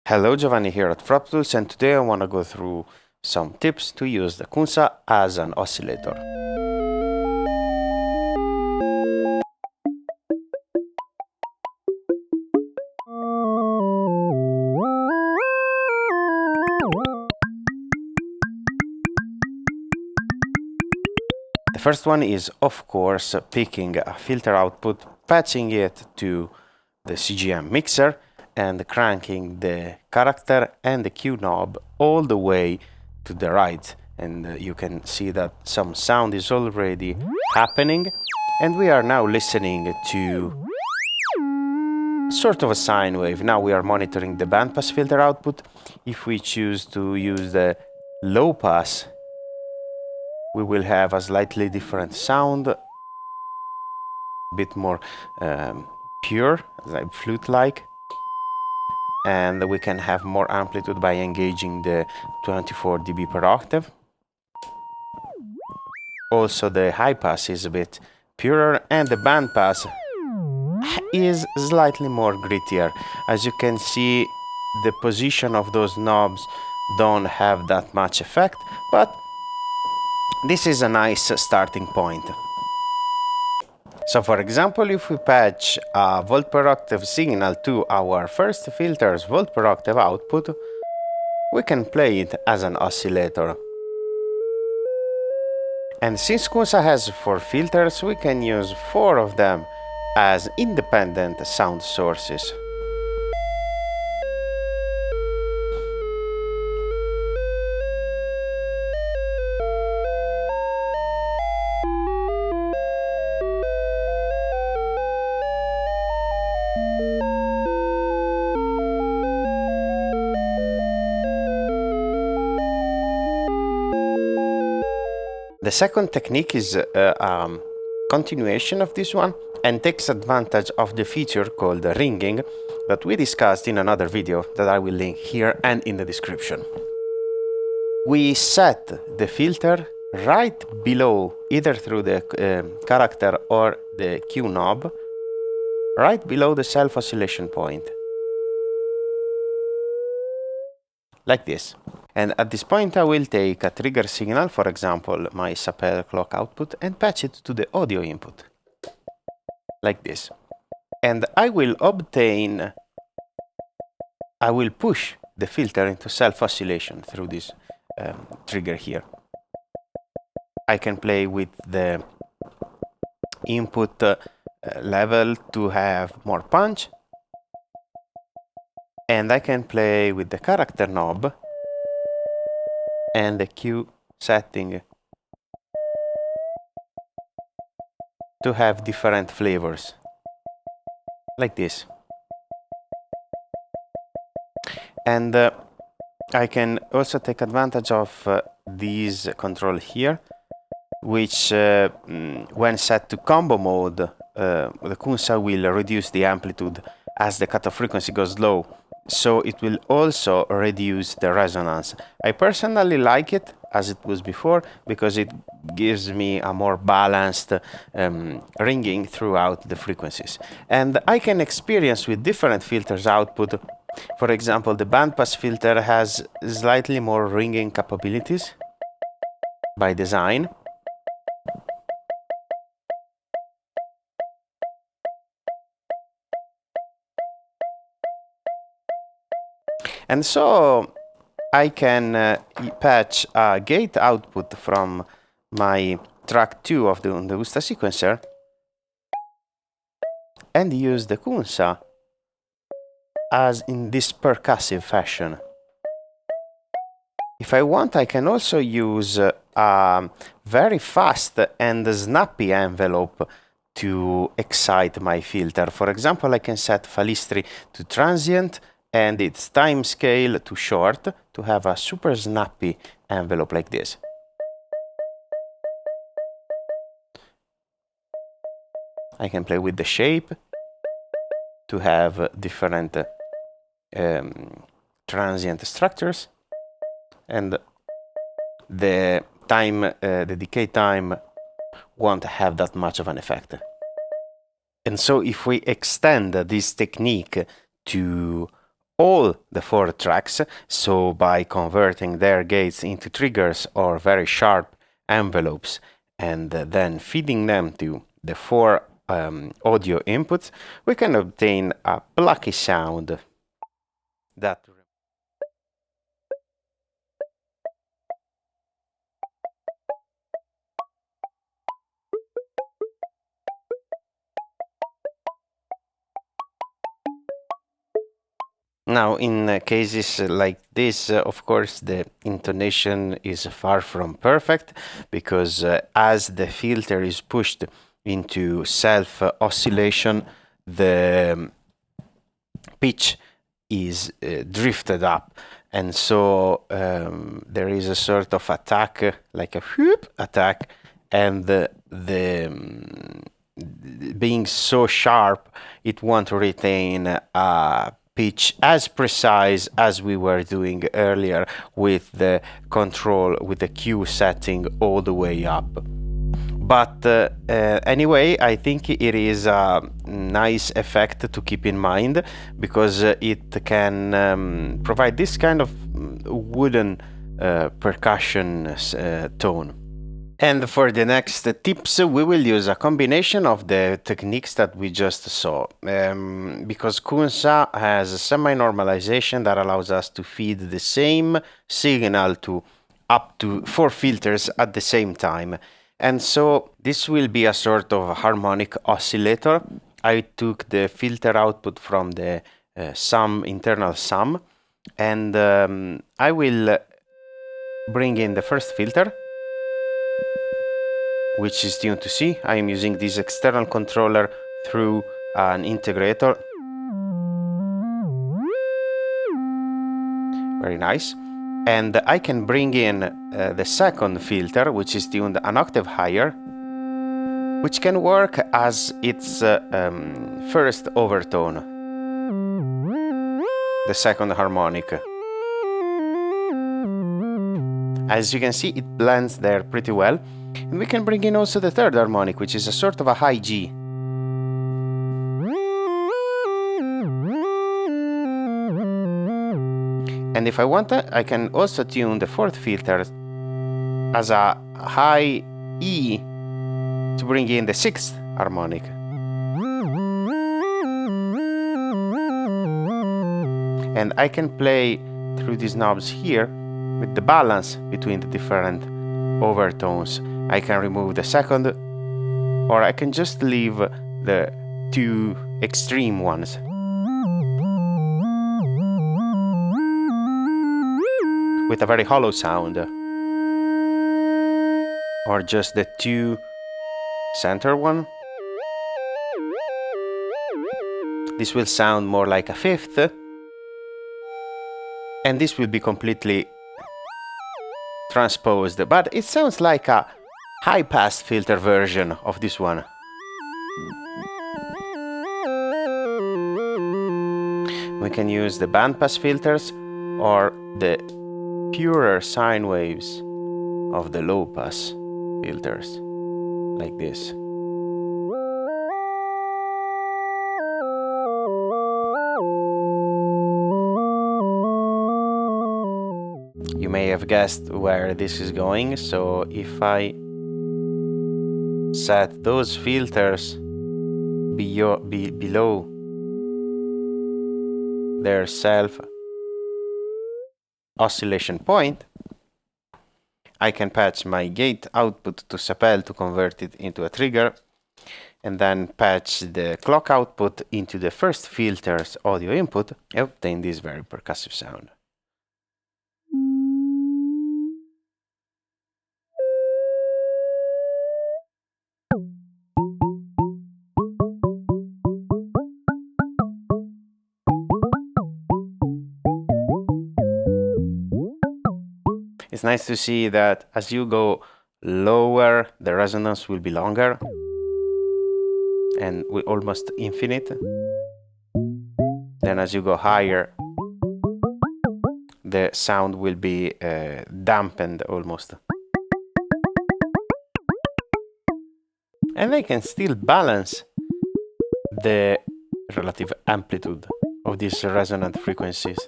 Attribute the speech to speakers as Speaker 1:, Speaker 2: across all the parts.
Speaker 1: Hello, Giovanni here at FrapTools, and today I want to go through some tips to use the CUNSA as an oscillator. The first one is, of course, picking a filter output, patching it to the CGM mixer, and cranking the character and the Q knob all the way to the right. And you can see that some sound is already happening, and we are now listening to sort of a sine wave. Now we are monitoring the bandpass filter output. If we choose to use the low pass, we will have a slightly different sound, a bit more pure, like flute-like, and we can have more amplitude by engaging the 24 dB per octave. Also, the high pass is a bit purer, and the band pass is slightly more grittier. As you can see, the position of those knobs don't have that much effect, but this is a nice starting point. So for example, if we patch a volt per octave signal to our first filter's volt per octave output, we can play it as an oscillator. And since CUNSA has 4 filters, we can use 4 of them as independent sound sources. The second technique is a continuation of this one and takes advantage of the feature called ringing that we discussed in another video that I will link here and in the description. We set the filter right below, either through the character or the Q knob, right below the self-oscillation point, like this. And at this point I will take a trigger signal, for example my Sapel clock output, and patch it to the audio input, like this. And I will push the filter into self-oscillation through this trigger here. I can play with the input level to have more punch, and I can play with the character knob and the Q setting to have different flavors, like this. And I can also take advantage of this control here, which when set to combo mode, the CUNSA will reduce the amplitude as the cutoff frequency goes low, so it will also reduce the resonance. I personally like it as it was before because it gives me a more balanced ringing throughout the frequencies. And I can experience with different filters output. For example, the bandpass filter has slightly more ringing capabilities by design. And so I can patch a gate output from my track 2 of the Usta sequencer and use the CUNSA as in this percussive fashion. If I want, I can also use a very fast and snappy envelope to excite my filter. For example, I can set Falistri to transient and its time scale to short to have a super snappy envelope like this. I can play with the shape to have different transient structures, and the time, the decay time won't have that much of an effect. And so if we extend this technique to all the 4 tracks, so by converting their gates into triggers or very sharp envelopes and then feeding them to the 4 audio inputs, we can obtain a plucky sound that now, in cases like this, of course, the intonation is far from perfect because as the filter is pushed into self-oscillation, the pitch is drifted up. And so there is a sort of attack, like a whoop attack, and being so sharp, it won't retain a pitch as precise as we were doing earlier with the control, with the Q setting all the way up. But anyway, I think it is a nice effect to keep in mind because it can provide this kind of wooden percussion tone. And for the next tips, we will use a combination of the techniques that we just saw, because CUNSA has a semi-normalization that allows us to feed the same signal to up to 4 filters at the same time. And so this will be a sort of harmonic oscillator. I took the filter output from the internal sum, and I will bring in the first filter, which is tuned to C. I am using this external controller through an integrator. Very nice. And I can bring in the second filter, which is tuned an octave higher, which can work as its first overtone, the second harmonic. As you can see, it blends there pretty well. And we can bring in also the third harmonic, which is a sort of a high G. And if I want, I can also tune the fourth filter as a high E to bring in the sixth harmonic. And I can play through these knobs here with the balance between the different overtones. I can remove the second, or I can just leave the two extreme ones. With a very hollow sound. Or just the two center one. This will sound more like a fifth. And this will be completely transposed, but it sounds like a high-pass filter version of this one. We can use the bandpass filters or the purer sine waves of the low-pass filters, like this. You may have guessed where this is going, so if I set those filters below their self-oscillation point, I can patch my gate output to Sapel to convert it into a trigger, and then patch the clock output into the first filter's audio input and obtain this very percussive sound. It's nice to see that as you go lower, the resonance will be longer and almost infinite. Then as you go higher, the sound will be dampened almost. And they can still balance the relative amplitude of these resonant frequencies.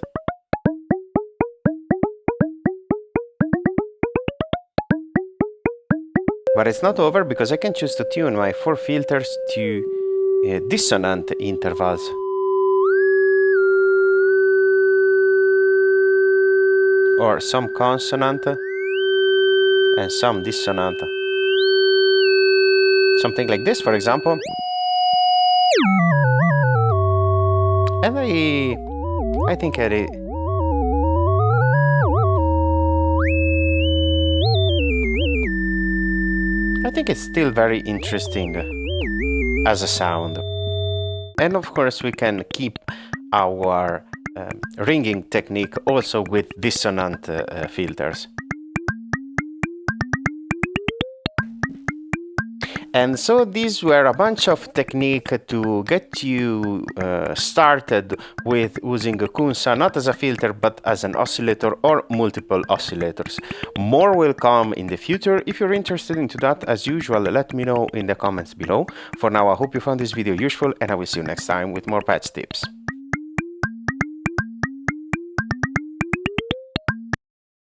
Speaker 1: But it's not over, because I can choose to tune my 4 filters to dissonant intervals. Or some consonant and some dissonant. Something like this, for example. And I think I think it's still very interesting as a sound. And of course we can keep our ringing technique also with dissonant filters. And so these were a bunch of techniques to get you started with using a CUNSA not as a filter but as an oscillator or multiple oscillators. More will come in the future. If you're interested into that, as usual, let me know in the comments below. For now, I hope you found this video useful, and I will see you next time with more patch tips.